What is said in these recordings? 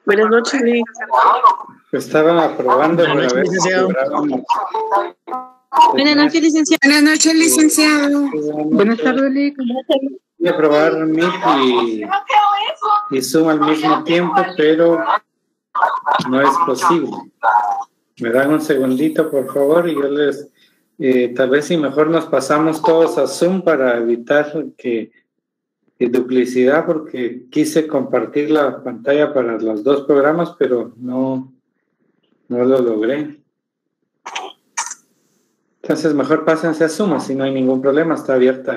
Buenas noches, Lick. Estaba probando para ver si lográbamos. Buenas noches, licenciado. Buenas noches, licenciado. Buenas tardes, Lick. Voy a probar Meet y Zoom al mismo tiempo, pero no es posible. Me dan un segundito, por favor, y yo les... tal vez si mejor nos pasamos todos a Zoom para evitar que duplicidad, porque quise compartir la pantalla para los dos programas, pero no lo logré. Entonces mejor pásense a Zoom, así no hay ningún problema, está abierto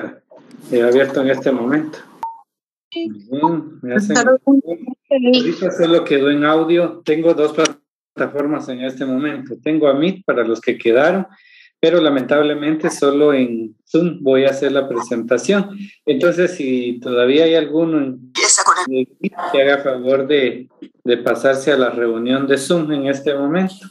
en este momento. Bien, me hacen... Ahorita solo quedó en audio. Tengo dos plataformas en este momento. Tengo a Meet para los que quedaron, pero lamentablemente solo en Zoom voy a hacer la presentación. Entonces, si todavía hay alguno que haga favor de pasarse a la reunión de Zoom en este momento.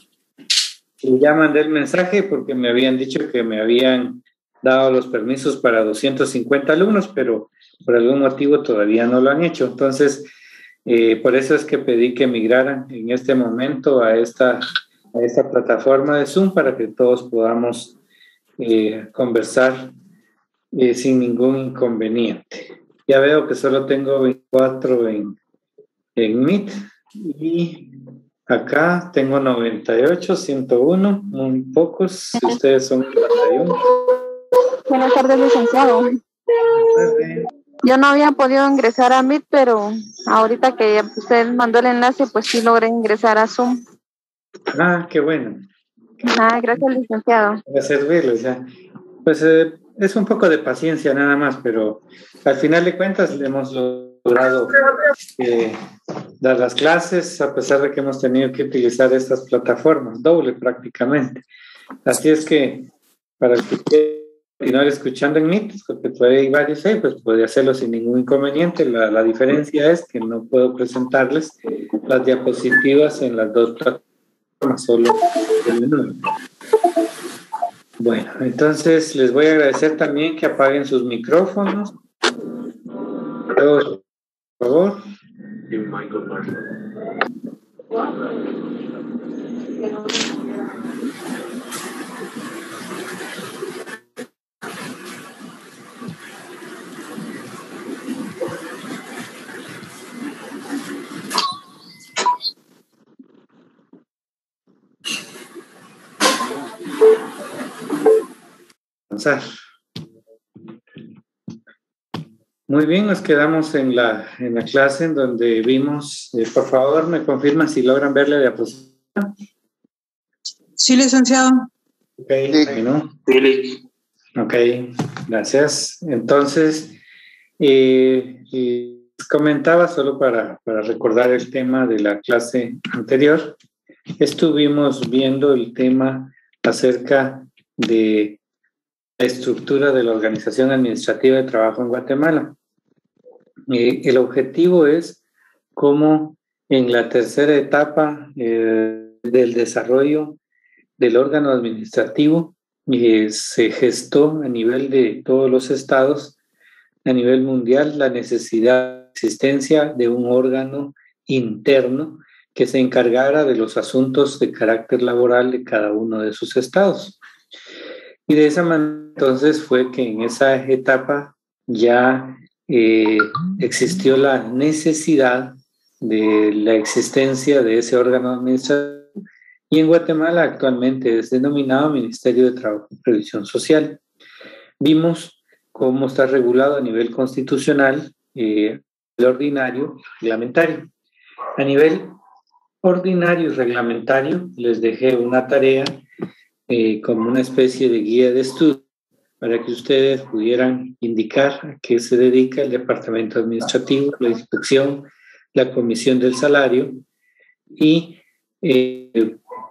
Y ya mandé el mensaje porque me habían dicho que me habían dado los permisos para 250 alumnos, pero por algún motivo todavía no lo han hecho. Entonces, por eso es que pedí que migraran en este momento a esta plataforma de Zoom para que todos podamos conversar sin ningún inconveniente. Ya veo que solo tengo 24 en Meet y acá tengo 98, 101, muy pocos. Ustedes son 91. Buenas tardes, licenciado. Yo no había podido ingresar a Meet, pero ahorita que usted mandó el enlace, pues sí logré ingresar a Zoom. Ah, qué bueno. Gracias, licenciado. Para servirles ya. Pues es un poco de paciencia nada más, pero al final de cuentas le hemos logrado dar las clases, a pesar de que hemos tenido que utilizar estas plataformas, doble prácticamente. Así es que para el que quiera continuar escuchando en Meet, porque todavía hay varios ahí, pues puede hacerlo sin ningún inconveniente. La diferencia es que no puedo presentarles las diapositivas en las dos plataformas, solo en una. Bueno, entonces les voy a agradecer también que apaguen sus micrófonos. Todos, por favor. Avanzar. Muy bien, nos quedamos en la clase en donde vimos, por favor, me confirman si logran ver la diapositiva. Sí, licenciado. Ok, bueno. Ok, gracias. Entonces, comentaba solo para recordar el tema de la clase anterior. Estuvimos viendo el tema acerca de la estructura de la Organización Administrativa de Trabajo en Guatemala. El objetivo es cómo en la tercera etapa del desarrollo del órgano administrativo se gestó a nivel de todos los estados, a nivel mundial, la necesidad de existencia de un órgano interno que se encargara de los asuntos de carácter laboral de cada uno de sus estados. Y de esa manera entonces fue que en esa etapa ya existió la necesidad de la existencia de ese órgano administrativo, y en Guatemala actualmente es denominado Ministerio de Trabajo y Previsión Social. Vimos cómo está regulado a nivel constitucional, el ordinario, reglamentario. A nivel ordinario y reglamentario les dejé una tarea como una especie de guía de estudio para que ustedes pudieran indicar a qué se dedica el departamento administrativo, la inspección, la comisión del salario, y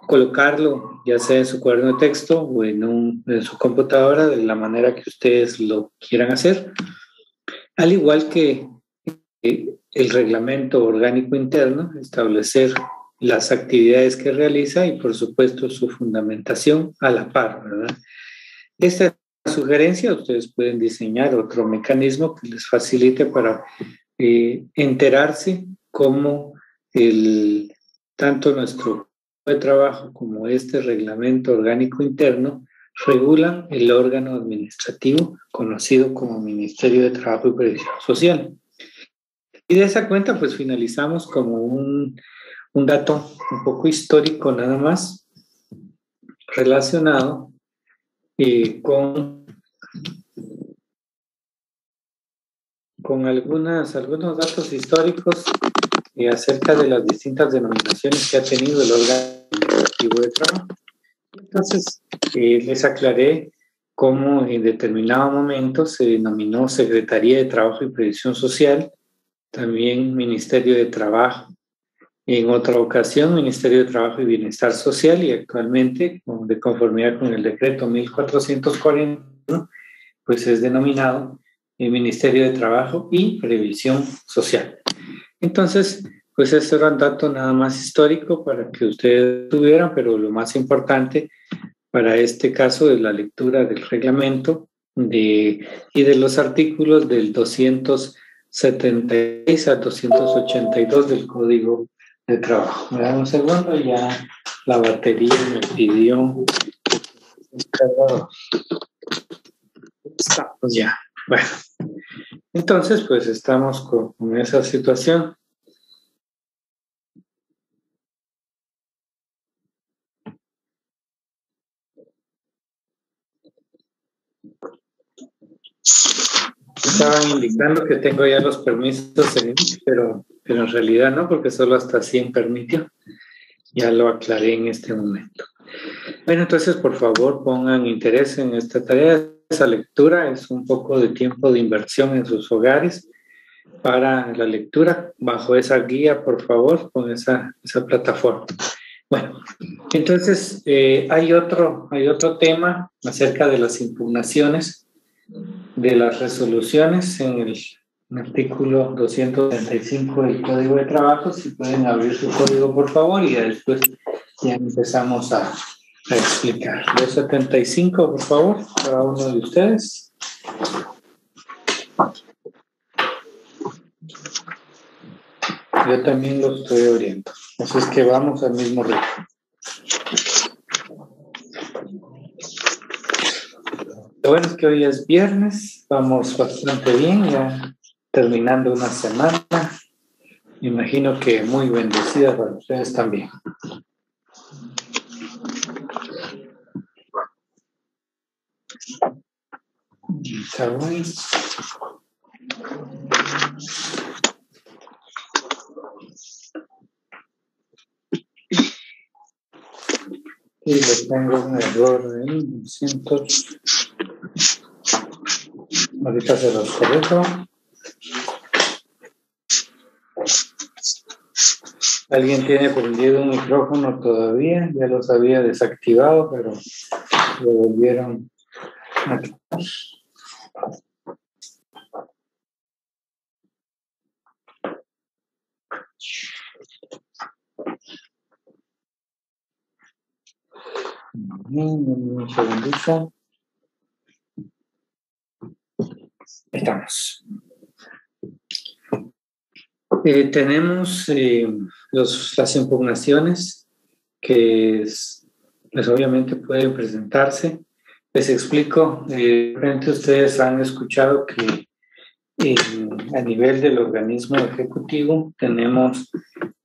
colocarlo ya sea en su cuaderno de texto o en su computadora de la manera que ustedes lo quieran hacer, al igual que el reglamento orgánico interno, establecer las actividades que realiza y por supuesto su fundamentación a la par, ¿verdad? Esta sugerencia, ustedes pueden diseñar otro mecanismo que les facilite para enterarse cómo tanto nuestro de trabajo como este reglamento orgánico interno regulan el órgano administrativo conocido como Ministerio de Trabajo y Previsión Social. Y de esa cuenta, pues finalizamos como un dato un poco histórico nada más, relacionado con algunos datos históricos acerca de las distintas denominaciones que ha tenido el órgano administrativo de trabajo. Entonces, les aclaré cómo en determinado momento se denominó Secretaría de Trabajo y Previsión Social, también Ministerio de Trabajo, en otra ocasión Ministerio de Trabajo y Bienestar Social, y actualmente, de conformidad con el decreto 1441, pues es denominado el Ministerio de Trabajo y Previsión Social. Entonces, pues ese era un dato nada más histórico para que ustedes tuvieran, pero lo más importante para este caso es la lectura del reglamento y de los artículos del 276 a 282 del Código de Trabajo. Me da un segundo, ya la batería me pidió. Estamos ya. Bueno, entonces pues estamos con esa situación. Estaban indicando que tengo ya los permisos, pero en realidad no, porque solo hasta 100 permitió. Ya lo aclaré en este momento. Bueno, entonces por favor pongan interés en esta tarea. Esa lectura es un poco de tiempo de inversión en sus hogares para la lectura bajo esa guía, por favor, con esa plataforma. Bueno, entonces hay otro tema acerca de las impugnaciones de las resoluciones en el artículo 235 del Código de Trabajo. Si pueden abrir su código, por favor, y después ya empezamos a explicar. 275, por favor, cada uno de ustedes. Yo también lo estoy abriendo. Así es que vamos al mismo ritmo. Lo bueno es que hoy es viernes, vamos bastante bien, ya terminando una semana. Me imagino que muy bendecida para ustedes también. Está bien. Y le tengo un error ahí, 200. Ahorita se los corrijo. ¿Alguien tiene prendido un micrófono todavía? Ya los había desactivado, pero lo volvieron a activar. Un segundito. Estamos. Tenemos las impugnaciones que pues obviamente pueden presentarse. Les explico, de repente ustedes han escuchado que a nivel del organismo ejecutivo tenemos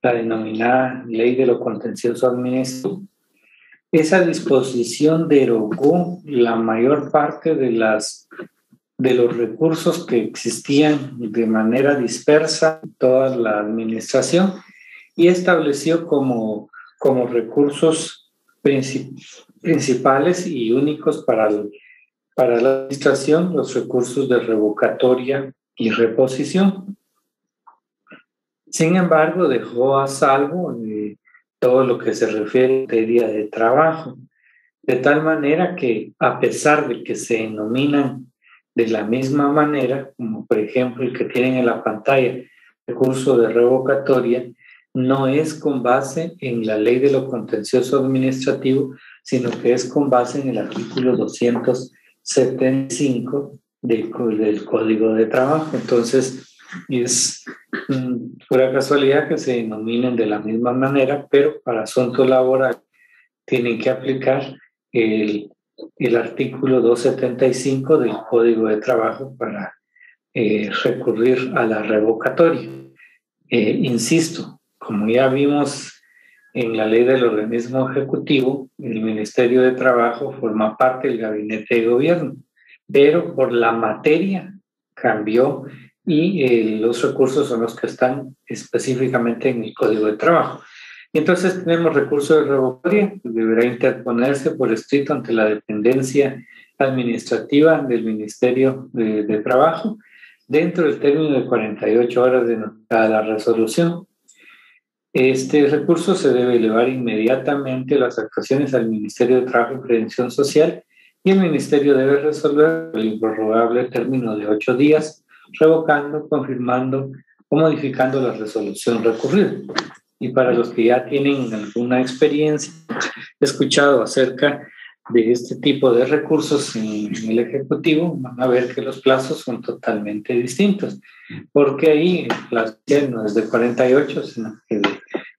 la denominada Ley de lo Contencioso Administrativo. Esa disposición derogó la mayor parte de los recursos que existían de manera dispersa en toda la administración y estableció como recursos principales y únicos para la administración los recursos de revocatoria y reposición. Sin embargo, dejó a salvo todo lo que se refiere a materia de trabajo, de tal manera que a pesar de que se denominan de la misma manera, como por ejemplo el que tienen en la pantalla, recurso de revocatoria, no es con base en la Ley de lo Contencioso Administrativo, sino que es con base en el artículo 275 del Código de Trabajo. Entonces, Es pura casualidad que se denominen de la misma manera, pero para asunto laboral tienen que aplicar el artículo 275 del Código de Trabajo para recurrir a la revocatoria. Insisto, como ya vimos en la ley del organismo ejecutivo, el Ministerio de Trabajo forma parte del gabinete de gobierno, pero por la materia cambió y los recursos son los que están específicamente en el Código de Trabajo. Y entonces tenemos recurso de revocatoria que deberá interponerse por escrito ante la dependencia administrativa del Ministerio de Trabajo dentro del término de 48 horas de notificada la resolución. Este recurso se debe elevar inmediatamente las actuaciones al Ministerio de Trabajo y Prevención Social y el Ministerio debe resolver el improrrogable término de 8 días, revocando, confirmando o modificando la resolución recurrida. Y para los que ya tienen alguna experiencia, he escuchado acerca de este tipo de recursos en el Ejecutivo, van a ver que los plazos son totalmente distintos, porque ahí el plazo no es de 48, sino que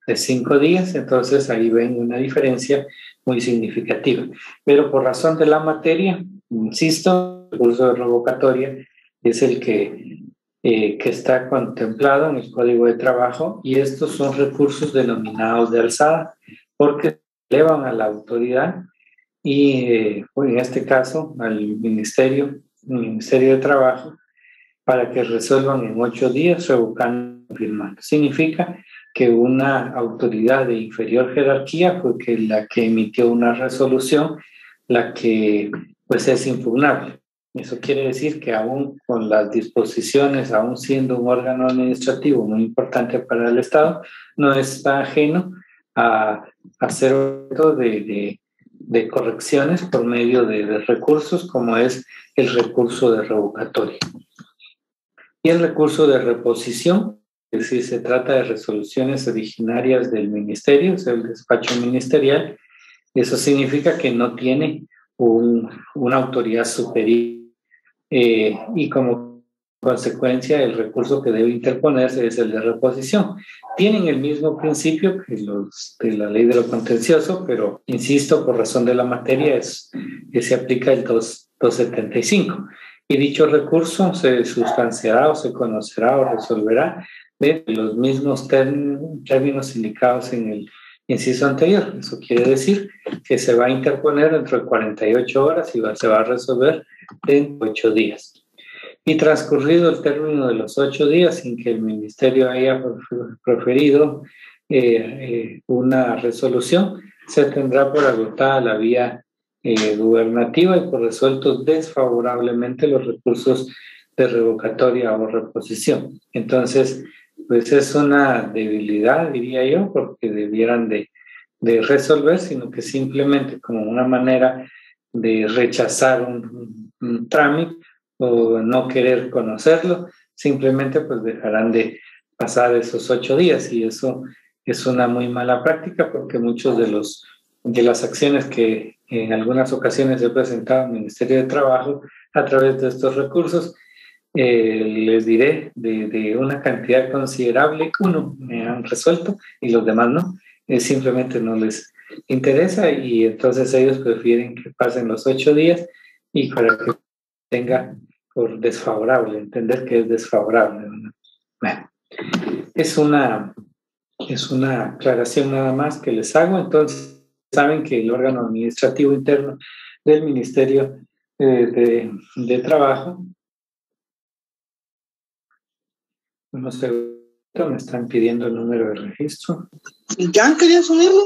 de 5 días, entonces ahí ven una diferencia muy significativa. Pero por razón de la materia, insisto, el recurso de revocatoria es el que está contemplado en el Código de Trabajo, y estos son recursos denominados de alzada, porque elevan a la autoridad y en este caso al Ministerio de Trabajo para que resuelvan en 8 días revocando y confirmando. Significa que una autoridad de inferior jerarquía fue la que emitió una resolución, la que pues es impugnable. Eso quiere decir que aún con las disposiciones, aún siendo un órgano administrativo muy importante para el Estado, no está ajeno a hacer objeto de correcciones por medio de recursos, como es el recurso de revocatoria. Y el recurso de reposición, es decir, se trata de resoluciones originarias del ministerio, o sea, el despacho ministerial. Eso significa que no tiene una autoridad superior y como consecuencia el recurso que debe interponerse es el de reposición. Tienen el mismo principio que los de la ley de lo contencioso, pero insisto, por razón de la materia que se aplica el 275. Y dicho recurso se sustanciará o se conocerá o resolverá de los mismos términos indicados en el inciso anterior. Eso quiere decir que se va a interponer dentro de 48 horas y se va a resolver en 8 días. Y transcurrido el término de los 8 días sin que el ministerio haya proferido una resolución, se tendrá por agotada la vía gubernativa y por resueltos desfavorablemente los recursos de revocatoria o reposición. Entonces, pues es una debilidad, diría yo, porque debieran de resolver, sino que simplemente como una manera de rechazar un trámite o no querer conocerlo, simplemente pues dejarán de pasar esos 8 días, y eso es una muy mala práctica, porque muchos de las acciones que en algunas ocasiones he presentado al Ministerio de Trabajo a través de estos recursos, les diré de una cantidad considerable, uno me han resuelto y los demás no, simplemente no les interesa, y entonces ellos prefieren que pasen los 8 días y para que tenga por desfavorable, entender que es desfavorable. Bueno, es una aclaración nada más que les hago. Entonces saben que el órgano administrativo interno del Ministerio de Trabajo, no sé, me están pidiendo el número de registro. ¿Ya quería subirlo?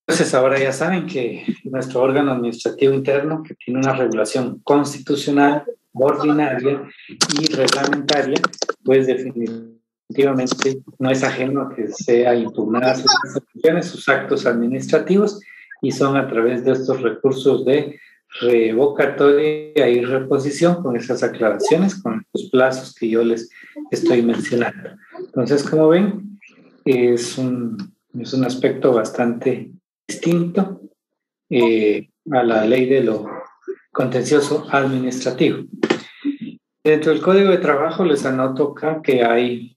Entonces ahora ya saben que nuestro órgano administrativo interno, que tiene una regulación constitucional, ordinaria y reglamentaria, pues definitivamente no es ajeno a que sea impugnada sus decisiones, sus actos administrativos, y son a través de estos recursos de revocatoria y reposición, con esas aclaraciones, con los plazos que yo les estoy mencionando. Entonces, como ven, es un aspecto bastante distinto a la ley de lo contencioso administrativo. Dentro del Código de Trabajo les anoto acá que hay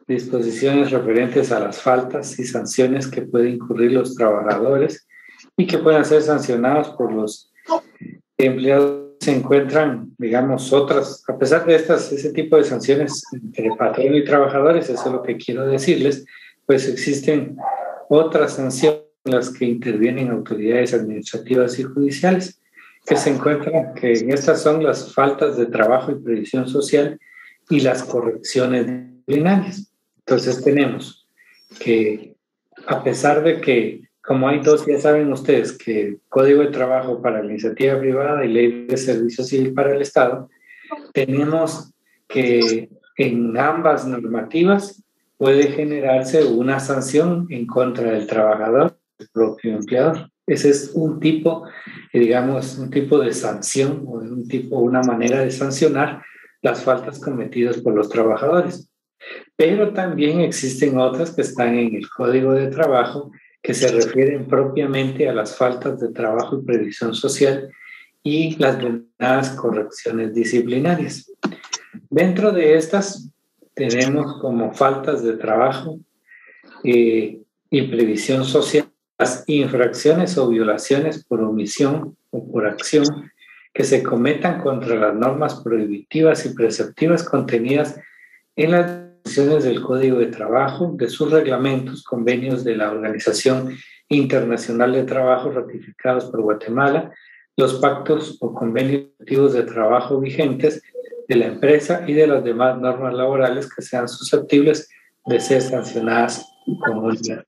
disposiciones referentes a las faltas y sanciones que pueden incurrir los trabajadores y que puedan ser sancionados por los empleados. Se encuentran, digamos, otras, a pesar de ese tipo de sanciones entre patrón y trabajadores, eso es lo que quiero decirles, pues existen otras sanciones en las que intervienen autoridades administrativas y judiciales, que se encuentran, que en estas son las faltas de trabajo y previsión social y las correcciones disciplinarias. Entonces tenemos que, a pesar de que, como hay dos, ya saben ustedes, que Código de Trabajo para la iniciativa privada y Ley de Servicio Civil para el Estado, tenemos que en ambas normativas puede generarse una sanción en contra del trabajador, el propio empleador. Ese es un tipo, digamos, un tipo de sanción o una manera de sancionar las faltas cometidas por los trabajadores. Pero también existen otras que están en el Código de Trabajo que se refieren propiamente a las faltas de trabajo y previsión social y las denominadas correcciones disciplinarias. Dentro de estas tenemos como faltas de trabajo y previsión social las infracciones o violaciones por omisión o por acción que se cometan contra las normas prohibitivas y preceptivas contenidas en las disposiciones del Código de Trabajo, de sus reglamentos, convenios de la Organización Internacional de Trabajo ratificados por Guatemala, los pactos o convenios colectivos de trabajo vigentes de la empresa y de las demás normas laborales que sean susceptibles de ser sancionadas con una multa.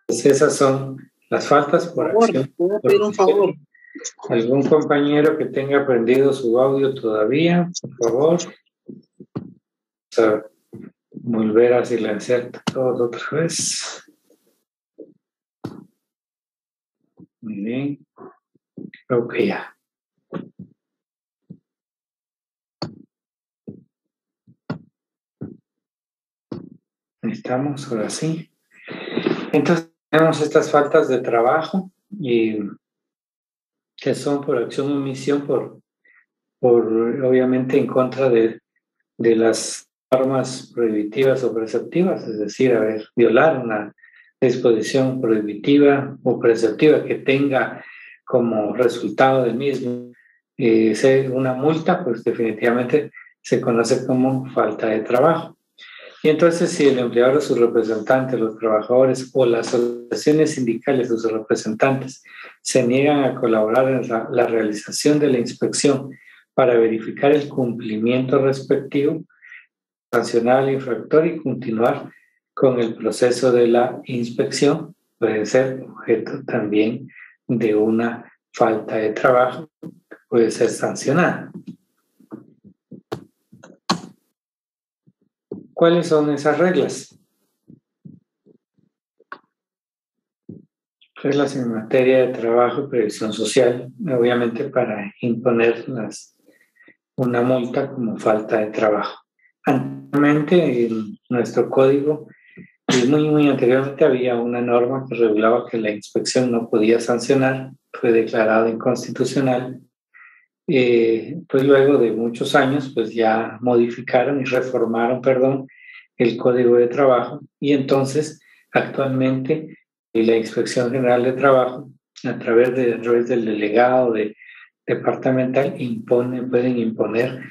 Pues esas son las faltas por acción. ¿Puedo pedir un favor? ¿Algún compañero que tenga prendido su audio todavía? Por favor. Volver a silenciar todo otra vez. Muy bien. Creo que ya. Ahí estamos, ahora sí. Entonces tenemos estas faltas de trabajo y que son por acción o omisión, por obviamente en contra de las normas prohibitivas o preceptivas, es decir, violar una disposición prohibitiva o preceptiva que tenga como resultado del mismo ser una multa, pues definitivamente se conoce como falta de trabajo. Y entonces, si el empleador o sus representantes, los trabajadores o las asociaciones sindicales o sus representantes se niegan a colaborar en la realización de la inspección para verificar el cumplimiento respectivo, sancionar al infractor y continuar con el proceso de la inspección, puede ser objeto también de una falta de trabajo, puede ser sancionada. ¿Cuáles son esas reglas? Reglas en materia de trabajo y previsión social, obviamente para imponer una multa como falta de trabajo. Anteriormente, en nuestro código, y muy anteriormente, había una norma que regulaba que la inspección no podía sancionar, fue declarado inconstitucional. Pues luego de muchos años, pues ya modificaron y reformaron, el Código de Trabajo, y entonces actualmente la Inspección General de Trabajo, a través del delegado departamental, pueden imponer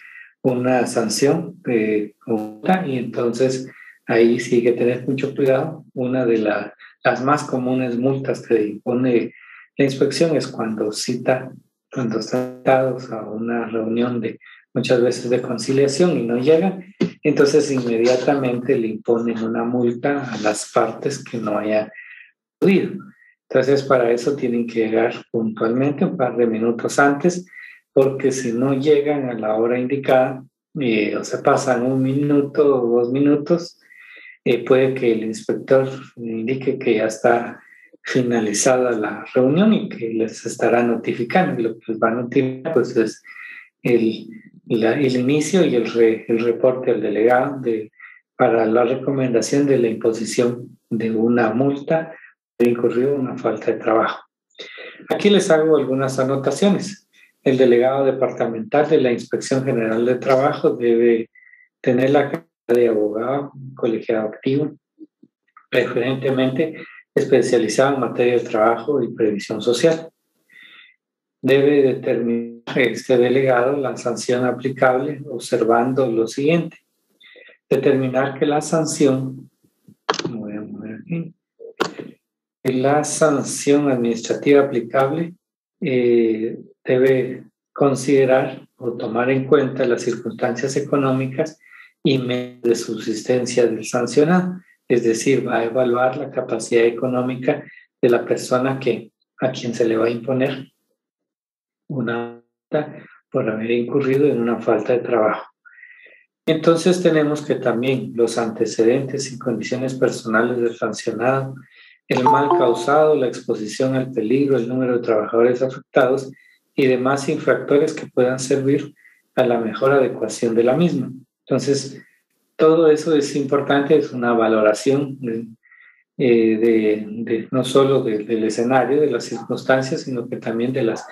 una sanción y entonces ahí sí hay que tener mucho cuidado. Una de las más comunes multas que impone la inspección es cuando están citados a una reunión muchas veces de conciliación y no llegan, entonces inmediatamente le imponen una multa a las partes que no hayan podido. Entonces para eso tienen que llegar puntualmente un par de minutos antes, porque si no llegan a la hora indicada o se pasan 1 minuto o 2 minutos, puede que el inspector indique que ya está finalizada la reunión y que les estará notificando. Y lo que les va a notificar pues es el inicio y el reporte al delegado para la recomendación de la imposición de una multa de incurrir en una falta de trabajo. Aquí les hago algunas anotaciones. El delegado departamental de la Inspección General de Trabajo debe tener la calidad de abogado, colegiado activo, preferentemente especializado en materia de trabajo y previsión social. Debe determinar este delegado la sanción aplicable observando lo siguiente. Determinar que la sanción, voy a mover aquí, que la sanción administrativa aplicable debe considerar o tomar en cuenta las circunstancias económicas y medios de subsistencia del sancionado. Es decir, va a evaluar la capacidad económica de la persona a quien se le va a imponer una multa por haber incurrido en una falta de trabajo. Entonces tenemos que también los antecedentes y condiciones personales del sancionado, el mal causado, la exposición al peligro, el número de trabajadores afectados y demás infractores que puedan servir a la mejor adecuación de la misma. Entonces, todo eso es importante, es una valoración no solo del escenario, de las circunstancias, sino que también de las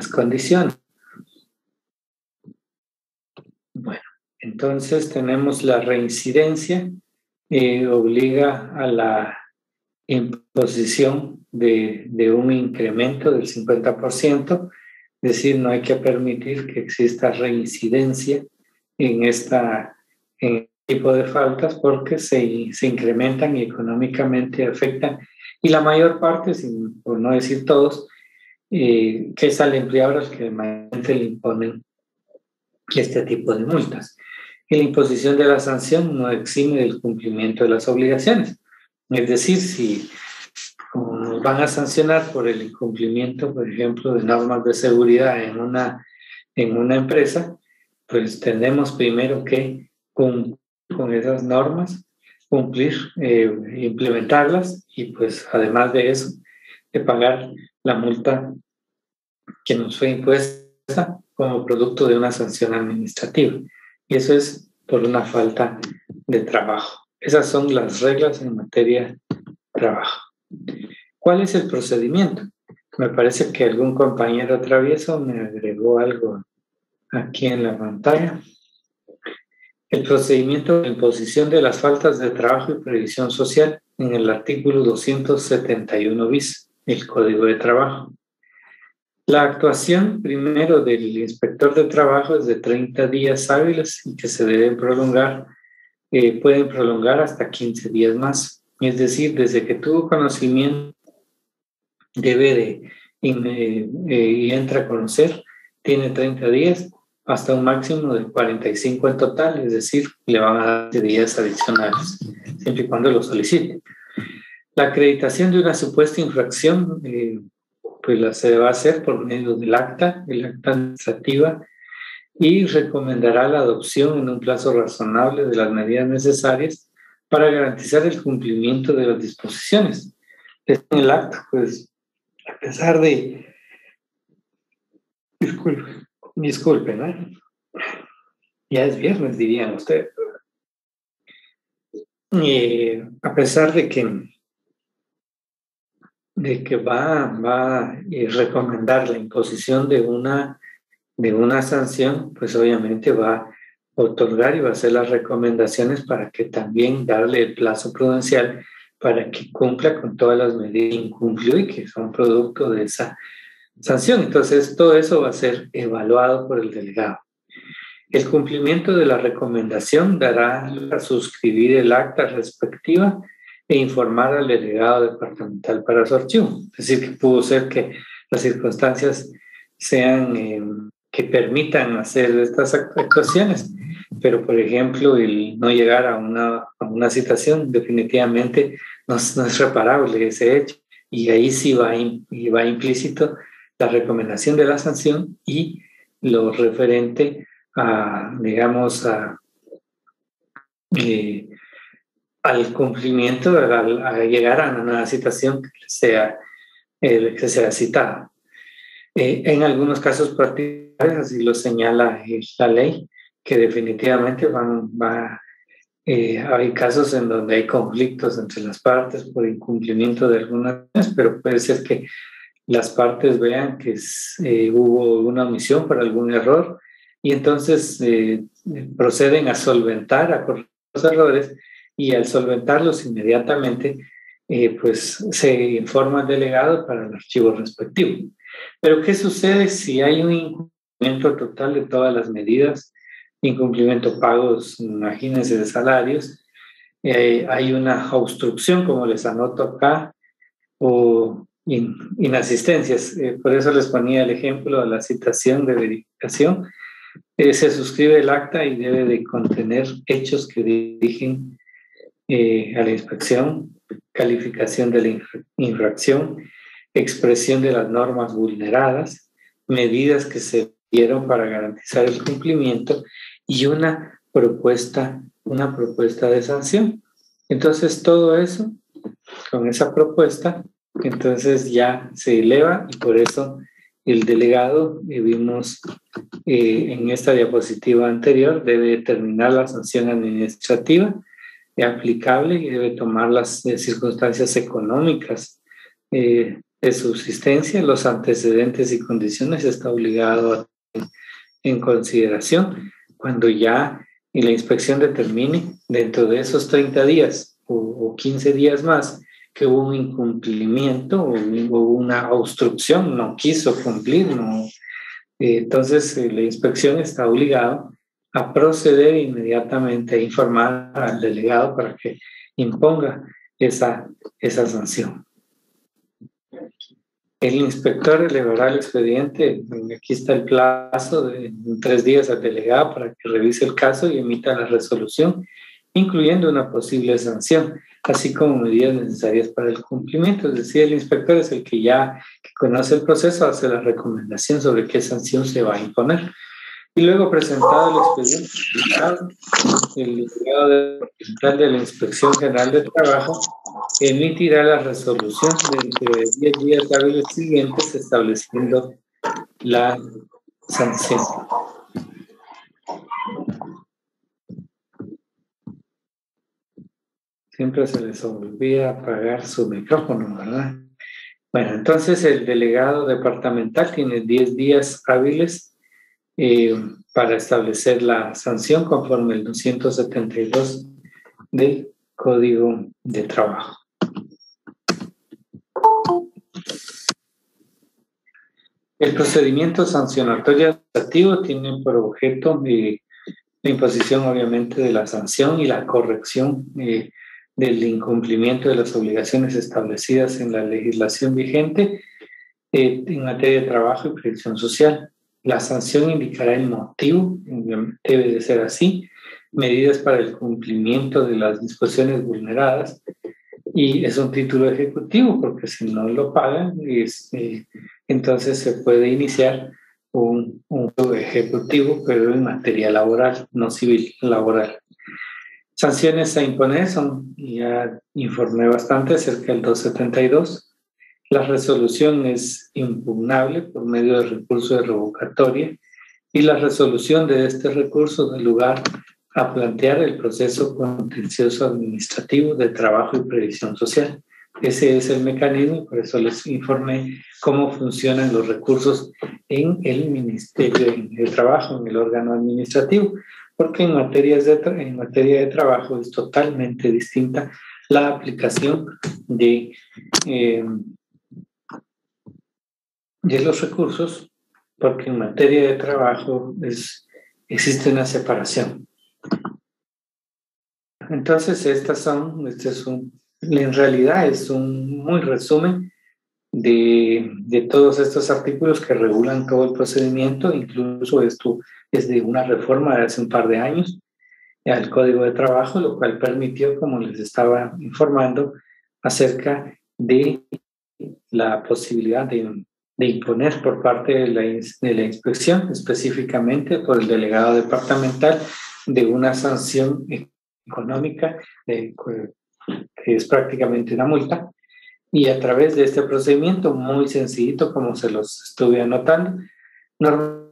condiciones. Bueno, entonces tenemos la reincidencia, obliga a la imposición de un incremento del 50%, es decir, no hay que permitir que exista reincidencia en este tipo de faltas porque se incrementan y económicamente afectan, y la mayor parte, por no decir todos, que es al empleador al que normalmente le imponen este tipo de multas. Y la imposición de la sanción no exime del cumplimiento de las obligaciones. Es decir, si nos van a sancionar por el incumplimiento, por ejemplo, de normas de seguridad en una empresa, pues tenemos primero que cumplir con esas normas, implementarlas y pues además de eso, de pagar la multa que nos fue impuesta como producto de una sanción administrativa. Y eso es por una falta de trabajo. Esas son las reglas en materia de trabajo. ¿Cuál es el procedimiento? Me parece que algún compañero travieso me agregó algo aquí en la pantalla. El procedimiento de imposición de las faltas de trabajo y previsión social en el artículo 271 bis del Código de Trabajo. La actuación primero del inspector de trabajo es de 30 días hábiles y que se deben prolongar, pueden prolongar hasta 15 días más. Es decir, desde que tuvo conocimiento y entra a conocer, tiene 30 días hasta un máximo de 45 en total, es decir, le van a dar 10 días adicionales, siempre y cuando lo solicite. La acreditación de una supuesta infracción, pues se va a hacer por medio del acta administrativa, y recomendará la adopción en un plazo razonable de las medidas necesarias para garantizar el cumplimiento de las disposiciones. En el acta, pues, a pesar de... Disculpen, ¿no? Ya es viernes, dirían ustedes. A pesar de que va a recomendar la imposición de una sanción, pues obviamente va a otorgar y va a hacer las recomendaciones para que también darle el plazo prudencial para que cumpla con todas las medidas que incumplió y que son producto de esa sanción. Entonces, todo eso va a ser evaluado por el delegado. El cumplimiento de la recomendación dará a suscribir el acta respectiva e informar al delegado departamental para su archivo. Es decir, que pudo ser que las circunstancias sean que permitan hacer estas actuaciones, pero por ejemplo el no llegar a una citación definitivamente no es reparable ese hecho, y ahí sí va implícito la recomendación de la sanción y lo referente a, digamos, al cumplimiento, a llegar a una nueva citación que sea citada. En algunos casos particulares, así lo señala la ley, que definitivamente hay casos en donde hay conflictos entre las partes por incumplimiento de algunas, pero puede ser que las partes vean que hubo una omisión por algún error y entonces proceden a solventar, a corregir los errores y al solventarlos inmediatamente pues se informa al delegado para el archivo respectivo. Pero ¿qué sucede si hay un incumplimiento total de todas las medidas? Incumplimiento pagos, imagínense, de salarios, hay una obstrucción, como les anoto acá, o inasistencias. Por eso les ponía el ejemplo de la citación de verificación. Se suscribe el acta y debe de contener hechos que dirigen a la inspección, calificación de la infracción, expresión de las normas vulneradas, medidas que se dieron para garantizar el cumplimiento y una propuesta de sanción. Entonces, todo eso, con esa propuesta, entonces ya se eleva y por eso el delegado, vimos en esta diapositiva anterior, debe determinar la sanción administrativa aplicable y debe tomar las circunstancias económicas de subsistencia, los antecedentes y condiciones está obligado a tener en consideración cuando ya la inspección determine dentro de esos 30 días o 15 días más que hubo un incumplimiento o hubo una obstrucción, no quiso cumplir, no. Entonces la inspección está obligada a proceder inmediatamente a informar al delegado para que imponga esa sanción. El inspector elevará el expediente, aquí está el plazo de 3 días al delegado para que revise el caso y emita la resolución, incluyendo una posible sanción, así como medidas necesarias para el cumplimiento. Es decir, el inspector es el que conoce el proceso, hace la recomendación sobre qué sanción se va a imponer. Y luego, presentado el expediente, el delegado de la Inspección General de Trabajo emitirá la resolución dentro de 10 días hábiles siguientes estableciendo la sanción. Siempre se les olvida apagar su micrófono, ¿verdad? Bueno, entonces el delegado departamental tiene 10 días hábiles para establecer la sanción conforme el 272 del Código de Trabajo. El procedimiento sancionatorio administrativo tiene por objeto la imposición, obviamente, de la sanción y la corrección del incumplimiento de las obligaciones establecidas en la legislación vigente en materia de trabajo y protección social. La sanción indicará el motivo, debe de ser así, medidas para el cumplimiento de las disposiciones vulneradas, y es un título ejecutivo porque si no lo pagan, entonces se puede iniciar un ejecutivo, pero en materia laboral, no civil, laboral. Sanciones a imponer son, ya informé bastante acerca del 272. La resolución es impugnable por medio de recurso de revocatoria y la resolución de este recurso da lugar a plantear el proceso contencioso administrativo de trabajo y previsión social. Ese es el mecanismo, por eso les informé cómo funcionan los recursos en el Ministerio de Trabajo, en el órgano administrativo, porque en materia de trabajo es totalmente distinta la aplicación de los recursos, porque en materia de trabajo existe una separación. Entonces, en realidad es un muy resumen de todos estos artículos que regulan todo el procedimiento. Incluso esto es de una reforma de hace un par de años al Código de Trabajo, lo cual permitió, como les estaba informando, acerca de la posibilidad de imponer por parte de la inspección, específicamente por el delegado departamental, de una sanción económica que es prácticamente una multa, y a través de este procedimiento muy sencillito, como se los estuve anotando, normalmente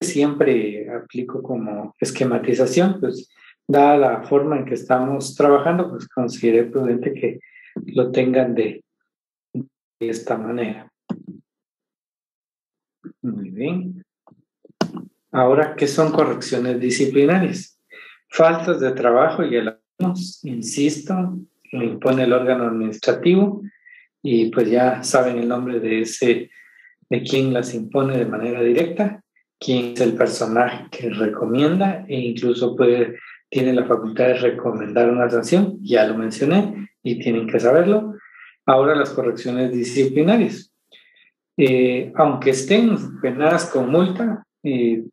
siempre aplico como esquematización, pues dada la forma en que estamos trabajando, pues consideré prudente que lo tengan de esta manera. Muy bien. Ahora, ¿qué son correcciones disciplinarias? Faltas de trabajo, y el insisto, lo impone el órgano administrativo y pues ya saben el nombre de quién las impone de manera directa, quién es el personaje que recomienda e incluso tiene la facultad de recomendar una sanción, ya lo mencioné y tienen que saberlo. Ahora las correcciones disciplinarias. Aunque estén penadas con multa,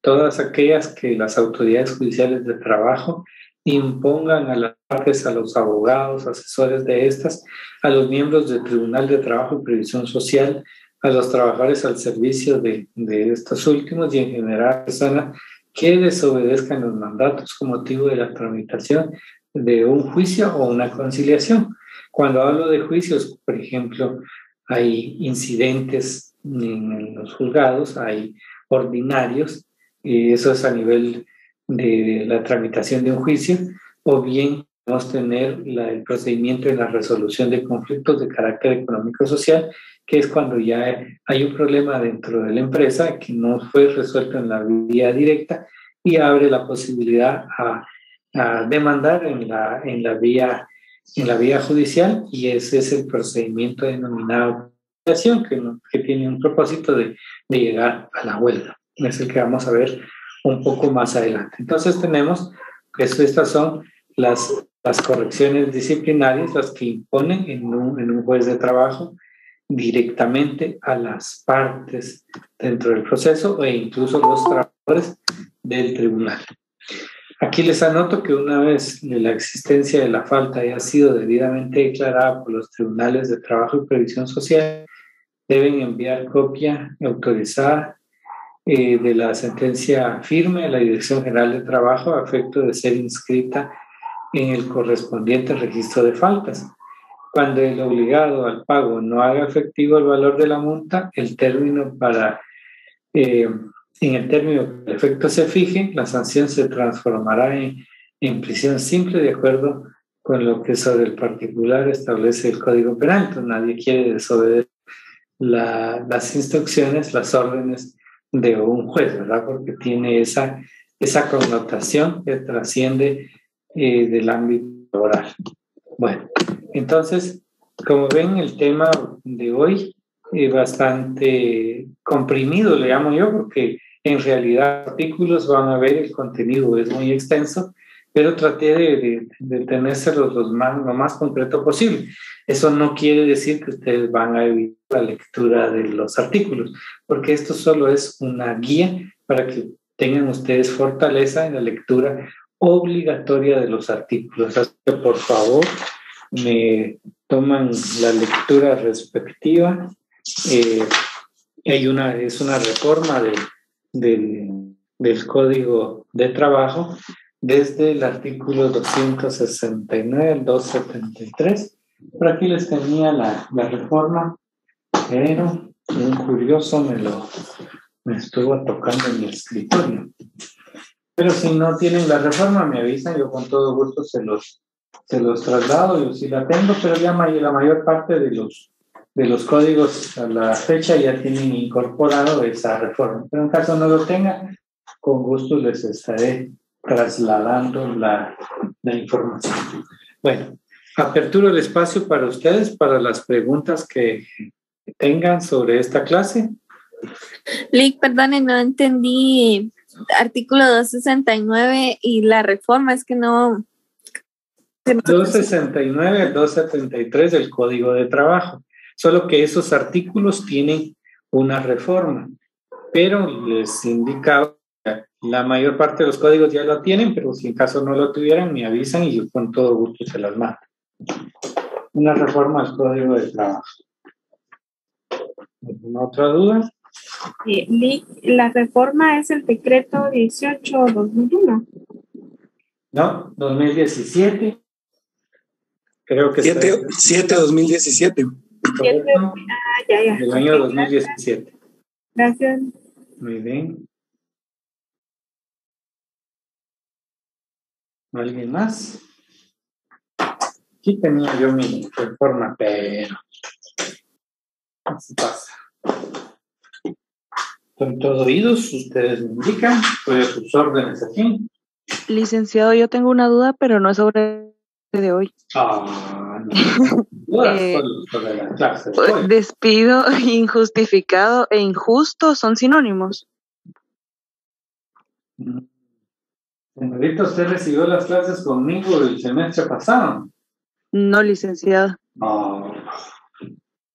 todas aquellas que las autoridades judiciales de trabajo impongan a las partes, a los abogados, asesores de estas, a los miembros del Tribunal de Trabajo y Previsión Social, a los trabajadores al servicio de estos últimos y en general a personas que desobedezcan los mandatos con motivo de la tramitación de un juicio o una conciliación. Cuando hablo de juicios, por ejemplo, hay incidentes en los juzgados, hay ordinarios, y eso es a nivel de la tramitación de un juicio, o bien podemos tener el procedimiento de la resolución de conflictos de carácter económico-social, que es cuando ya hay un problema dentro de la empresa que no fue resuelto en la vía directa y abre la posibilidad a demandar en la vía judicial, y ese es el procedimiento denominado que tiene un propósito de llegar a la huelga. Es el que vamos a ver un poco más adelante. Entonces tenemos que estas son las correcciones disciplinarias, las que imponen en un juez de trabajo directamente a las partes dentro del proceso e incluso los trabajadores del tribunal. Aquí les anoto que una vez la existencia de la falta haya sido debidamente declarada por los tribunales de trabajo y previsión social, deben enviar copia autorizada de la sentencia firme a la Dirección General de Trabajo a efecto de ser inscrita en el correspondiente registro de faltas. Cuando el obligado al pago no haga efectivo el valor de la multa, en el término que el efecto se fije, la sanción se transformará en prisión simple de acuerdo con lo que sobre el particular establece el Código Penal. Entonces, nadie quiere desobedecer las instrucciones, las órdenes de un juez, ¿verdad? Porque tiene esa connotación que trasciende del ámbito laboral. Bueno, entonces, como ven, el tema de hoy es bastante comprimido, le llamo yo, porque en realidad artículos van a ver, el contenido es muy extenso, pero traté de tenérselo lo más concreto posible. Eso no quiere decir que ustedes van a evitar la lectura de los artículos, porque esto solo es una guía para que tengan ustedes fortaleza en la lectura obligatoria de los artículos. Así que, por favor, me toman la lectura respectiva. Es una reforma del Código de Trabajo desde el artículo 269 al 273. Por aquí les tenía la reforma, pero un curioso me estuvo tocando en mi escritorio. Pero si no tienen la reforma, me avisan, yo con todo gusto se los traslado, yo sí la tengo, pero ya la mayor parte de los códigos a la fecha ya tienen incorporado esa reforma. Pero en caso no lo tenga, con gusto les estaré trasladando la información. Bueno, aperturo el espacio para ustedes, para las preguntas que tengan sobre esta clase. Lick, perdone, no entendí artículo 269 y la reforma, es que no... 269 al 273 del Código de Trabajo, solo que esos artículos tienen una reforma, pero les indicaba, la mayor parte de los códigos ya lo tienen, pero si en caso no lo tuvieran, me avisan y yo con todo gusto se las mando. Una reforma al Código de Trabajo. ¿Alguna otra duda? La reforma es el decreto 18-2001. No, 2017. Creo que 7-2017. Ya. Del año 2017. Gracias. Muy bien. ¿Alguien más? Aquí tenía yo mi reforma, pero así pasa. Con todo oídos, ustedes me indican, voy a sus órdenes aquí. Licenciado, yo tengo una duda, pero no es sobre el de hoy. No. Sobre la clase de hoy. Despido injustificado e injusto son sinónimos. Señorita, ¿usted recibió las clases conmigo el semestre pasado? No, licenciado. No.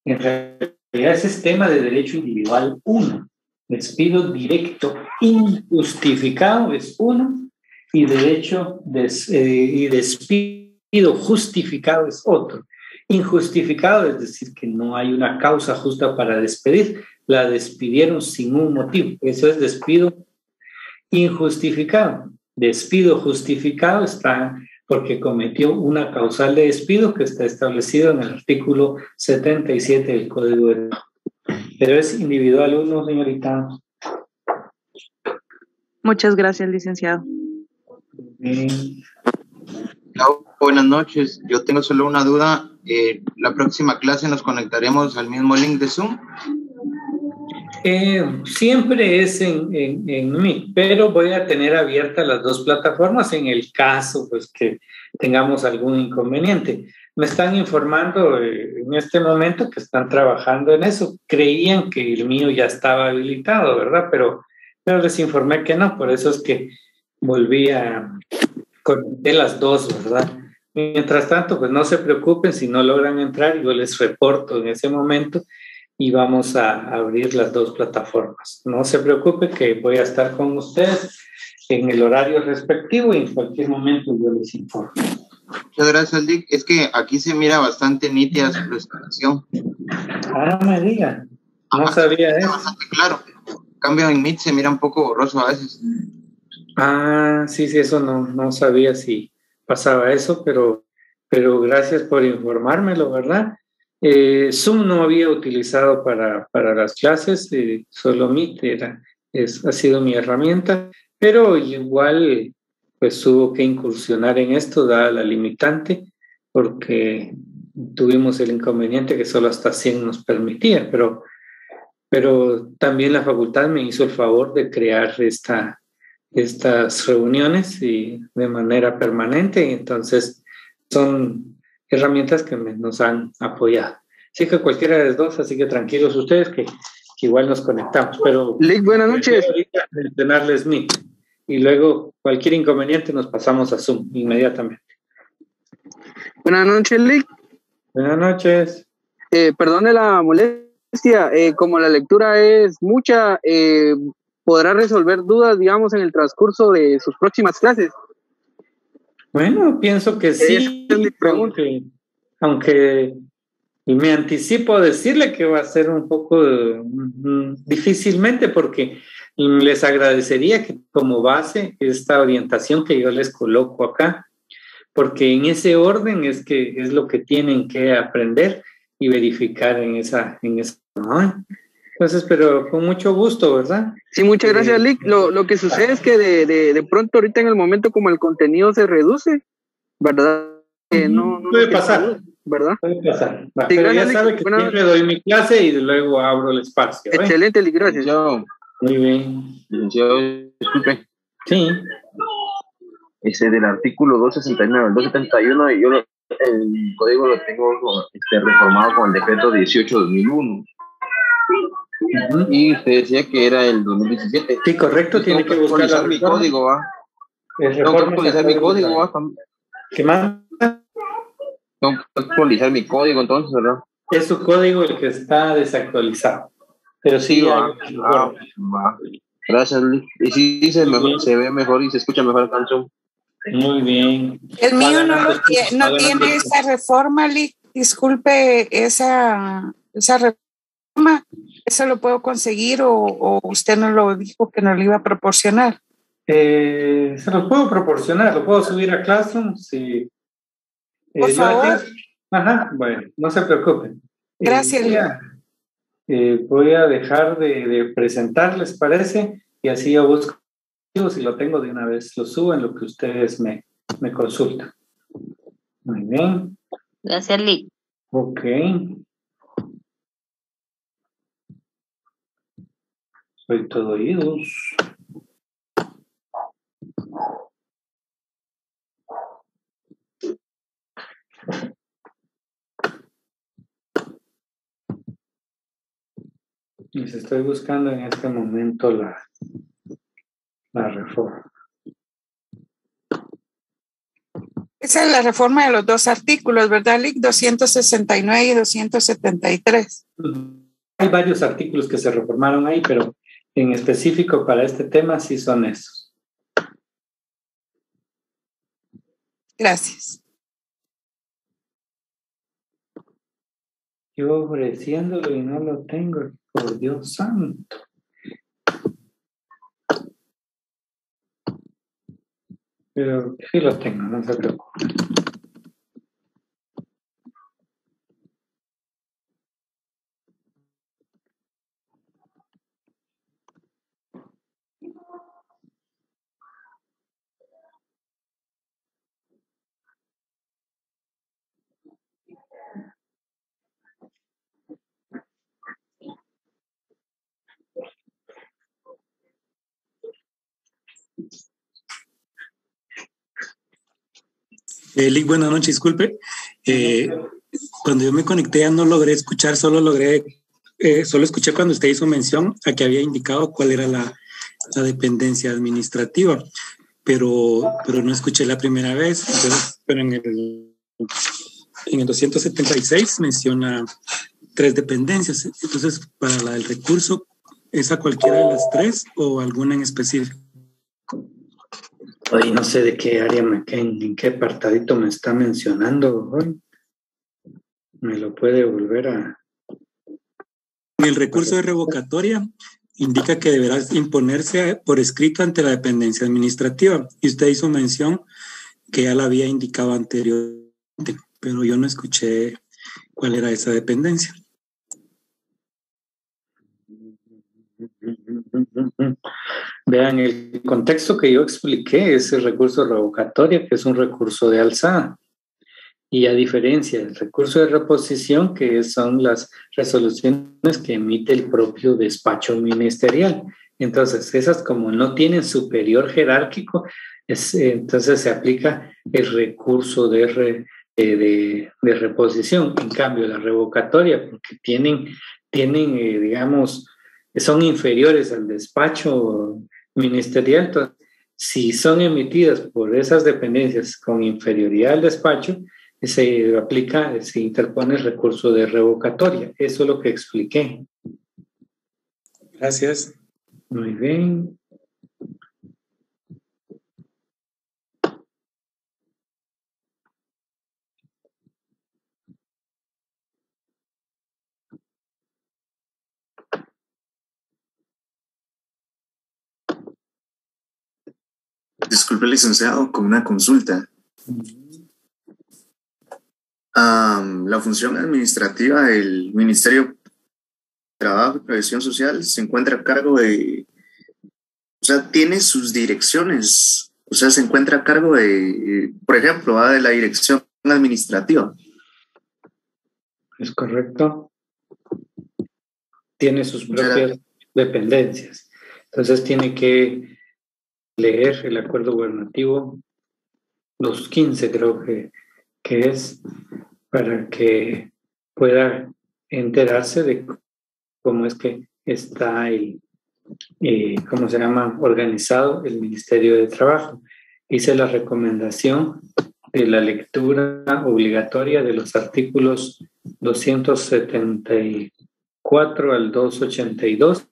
En realidad ese es tema de derecho individual 1. Despido directo injustificado es 1 y y despido justificado es otro. Injustificado es decir que no hay una causa justa para despedir, la despidieron sin un motivo. Eso es despido injustificado. Despido justificado está porque cometió una causal de despido que está establecido en el artículo 77 del Código de Trabajo. Pero es individual 1, señorita. Muchas gracias, licenciado. Buenas noches. Yo tengo solo una duda. ¿La próxima clase nos conectaremos al mismo link de Zoom? Siempre es en Meet, pero voy a tener abiertas las dos plataformas en el caso pues que tengamos algún inconveniente. Me están informando en este momento que están trabajando en eso. Creían que el mío ya estaba habilitado, ¿verdad? Pero les informé que no, por eso es que volví a conectar las dos, ¿verdad? Mientras tanto, pues no se preocupen si no logran entrar, yo les reporto en ese momento y vamos a abrir las dos plataformas. No se preocupe que voy a estar con ustedes en el horario respectivo y en cualquier momento yo les informo. Muchas gracias, Dick. Es que aquí se mira bastante nítida su presentación. Ah, no me diga. No sabía eso. Bastante claro. En cambio, en Meet se mira un poco borroso a veces. Ah, sí, eso no sabía si pasaba eso, pero gracias por informármelo, ¿verdad? Zoom no había utilizado para las clases, solo Meet ha sido mi herramienta, pero igual pues tuvo que incursionar en esto, dada la limitante, porque tuvimos el inconveniente que solo hasta 100 nos permitía, pero también la facultad me hizo el favor de crear estas reuniones y de manera permanente, y entonces son herramientas que nos han apoyado. Así que cualquiera de las dos, así que tranquilos ustedes que igual nos conectamos, pero... Lick, buenas noches. Mencionarles Meet y luego cualquier inconveniente nos pasamos a Zoom inmediatamente. Buenas noches, Lick. Buenas noches. Perdone la molestia, como la lectura es mucha, ¿podrá resolver dudas, digamos, en el transcurso de sus próximas clases? Bueno, pienso que sí, es mi pregunta. Aunque me anticipo a decirle que va a ser un poco difícilmente, porque les agradecería que como base esta orientación que yo les coloco acá, porque en ese orden es lo que tienen que aprender y verificar en esa ¿no? Entonces, pero con mucho gusto, ¿verdad? Sí, muchas gracias, Lick. Lo que sucede es que de pronto ahorita en el momento como el contenido se reduce, ¿verdad? No puede pasar, ¿verdad? Puede pasar. Va, Sí, pero gracias, ya sabe que siempre doy mi clase y luego abro el espacio. Excelente, Lick, gracias. Muy bien. Yo, disculpe. Sí. Ese del artículo 269 al 271, y yo el código lo tengo reformado con el decreto 18/2001. Y usted decía que era el 2017. Sí, correcto, tiene que buscar mi código, ¿va? Tengo que actualizar mi código, ¿va? ¿Qué más? Tengo que actualizar mi código, entonces, ¿verdad? Es su código el que está desactualizado. Pero sí, va. Gracias, Lick. Y sí, se ve mejor y se escucha mejor la canción. Muy bien. El mío no tiene esa reforma, Lick. Disculpe, esa reforma, ¿eso lo puedo conseguir o usted no lo dijo que no lo iba a proporcionar? Se los puedo proporcionar, lo puedo subir a Classroom. Sí. Por favor. Ajá, bueno, no se preocupen. Gracias. Voy a dejar de presentar, ¿les parece? Y así yo busco, si lo tengo de una vez, lo subo en lo que ustedes me consultan. Muy bien. Gracias, Lick. Ok. Soy todo oídos. Les estoy buscando en este momento la reforma. Esa es la reforma de los dos artículos, ¿verdad, Lic? 269 y 273. Hay varios artículos que se reformaron ahí, pero en específico para este tema sí son esos. Gracias. Yo ofreciéndolo y no lo tengo, por Dios santo. Pero sí lo tengo, no se preocupe. Lic, buenas noches, disculpe. Cuando yo me conecté ya no logré escuchar, solo escuché cuando usted hizo mención a que había indicado cuál era la dependencia administrativa, pero no escuché la primera vez. Entonces, pero en el 276 menciona 3 dependencias. Entonces, para la del recurso, ¿es a cualquiera de las 3 o alguna en específico? Hoy no sé de qué área, en qué apartadito me está mencionando hoy. ¿Me lo puede volver a...? En el recurso de revocatoria indica que deberá imponerse por escrito ante la dependencia administrativa. Y usted hizo mención que ya la había indicado anteriormente, pero yo no escuché cuál era esa dependencia. Vean, el contexto que yo expliqué es el recurso revocatorio, que es un recurso de alzada. Y a diferencia del recurso de reposición, que son las resoluciones que emite el propio despacho ministerial. Entonces, esas como no tienen superior jerárquico, entonces se aplica el recurso de reposición. En cambio, la revocatoria, porque tienen digamos, son inferiores al despacho ministerial. Entonces, si son emitidas por esas dependencias con inferioridad al despacho, se interpone el recurso de revocatoria. Eso es lo que expliqué. Gracias. Muy bien. Disculpe, licenciado, con una consulta. La función administrativa del Ministerio de Trabajo y Previsión Social se encuentra a cargo de, o sea, tiene sus direcciones, o sea, se encuentra a cargo de, por ejemplo, de la dirección administrativa. Es correcto. Tiene sus propias dependencias. Entonces tiene que leer el acuerdo gubernativo 215, creo que es, para que pueda enterarse de cómo es que está cómo se llama, organizado el Ministerio de Trabajo. Hice la recomendación de la lectura obligatoria de los artículos 274 al 282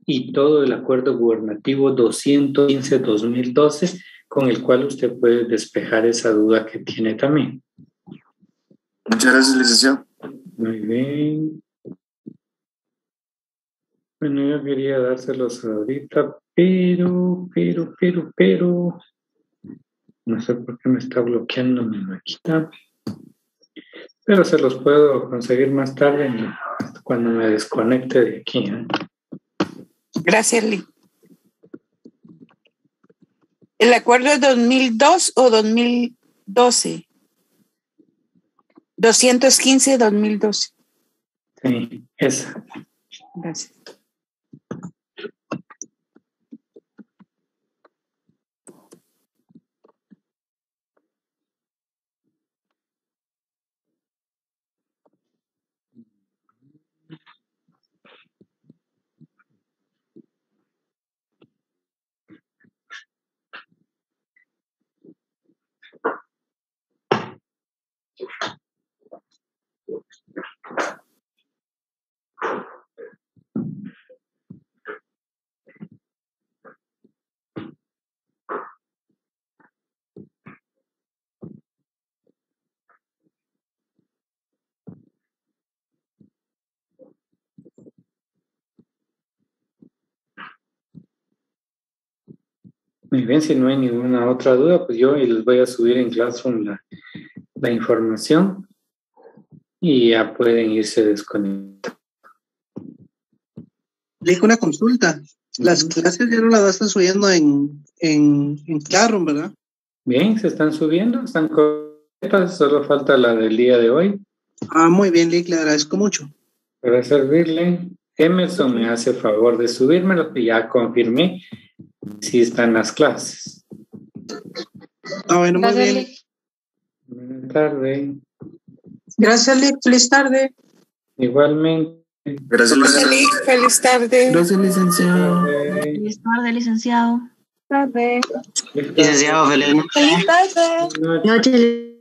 y todo el acuerdo gubernativo 215-2012, con el cual usted puede despejar esa duda que tiene también. Muchas gracias, licenciado. Muy bien. Bueno, yo quería dárselos ahorita, pero no sé por qué me está bloqueando mi maquita. Pero se los puedo conseguir más tarde cuando me desconecte de aquí, ¿eh? Gracias, Lic. ¿El acuerdo es 2002 o 2012? 215-2012. Sí, esa. Gracias. Muy bien, si no hay ninguna otra duda, pues yo les voy a subir en Classroom la información y ya pueden irse desconectando. Lick, una consulta. Las clases ya no las están subiendo en Classroom, ¿verdad? Bien, se están subiendo, están completas, solo falta la del día de hoy. Ah, muy bien, Lick, le agradezco mucho. Para servirle, Emerson me hace favor de subírmelo y ya confirmé si están las clases. Ah, bueno, muy Gracias, bien. Lick. Buenas tardes. Gracias, Lick. Feliz tarde. Igualmente. Gracias, Gracias, Lick. Feliz tarde. Gracias, licenciado. Feliz tarde, licenciado. Tarde. Licenciado, feliz noche. Feliz tarde. Buenas noches. Noche,